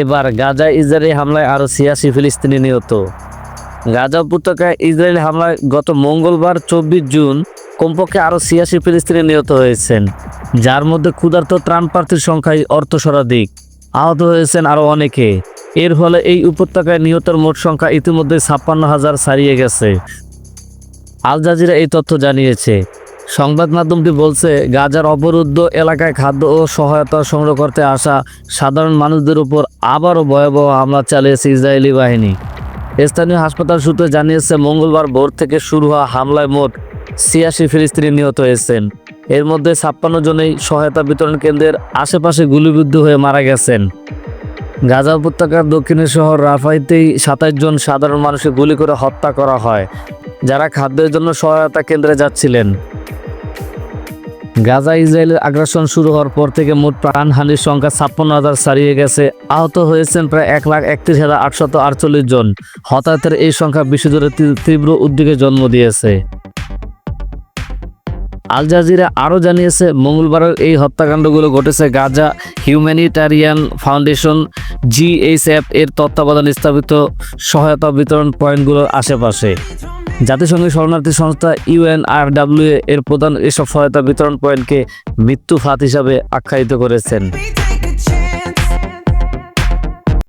এবার গাজায় ইসরায়েলি হামলায় আরও ৮৬ ফিলিস্তিনি নিহত। গাজা উপত্যকায় ইসরায়েলি হামলায় গত মঙ্গলবার ২৪ জুন কমপক্ষে আরও ৮৬ ফিলিস্তিনি নিহত হয়েছেন, যার মধ্যে ক্ষুধার্ত ত্রাণপ্রার্থীর সংখ্যাই অর্ধশতাধিক। আহত হয়েছেন আরও অনেকে। এর ফলে এই উপত্যকায় নিহতের মোট সংখ্যা ইতিমধ্যে ৫৬,০০০ ছাড়িয়ে গেছে। আল জাজিরা এই তথ্য জানিয়েছে। সংবাদ মাধ্যমটি বলছে, গাজার অবরুদ্ধ এলাকায় খাদ্য ও সহায়তা সংগ্রহ করতে আসা সাধারণ মানুষদের উপর আবারও ভয়াবহ হামলা চালিয়েছে ইসরায়েলি বাহিনী। স্থানীয় হাসপাতাল সূত্রে জানিয়েছে, মঙ্গলবার ভোর থেকে শুরু হওয়া হামলায় মোট ৮৬ ফিলিস্তিনি নিহত হয়েছেন। এর মধ্যে ৫৬ জনেই সহায়তা বিতরণ কেন্দ্রের আশেপাশে গুলিবিদ্ধ হয়ে মারা গেছেন। গাজা উপত্যকার দক্ষিণের শহর রাফাইতেই ২৭ জন সাধারণ মানুষকে গুলি করে হত্যা করা হয়, যারা খাদ্যের জন্য সহায়তা কেন্দ্রে যাচ্ছিলেন। গাজা ইসরায়েলের আগ্রাসন শুরু হওয়ার পর থেকে মোট প্রাণহানির সংখ্যা ৫৬,০০০ ছাড়িয়ে গেছে। আহত হয়েছেন প্রায় ১,৩১,৮৪৮ জন। হতাহতের এই সংখ্যা বিশ্বজুড়ে তীব্র উদ্বেগের জন্ম দিয়েছে। আল জাজিরা আরও জানিয়েছে, মঙ্গলবারের এই হত্যাকাণ্ডগুলো ঘটেছে গাজা হিউম্যানিটারিয়ান ফাউন্ডেশন GHF এর তত্ত্বাবধানে স্থাপিত সহায়তা বিতরণ পয়েন্টগুলোর আশেপাশে। জাতিসংঘের শরণার্থী সংস্থা UNRWA এর প্রধান এসব সহায়তা বিতরণ পয়েন্টকে মৃত্যু ফাঁদ হিসাবে আখ্যায়িত করেছেন।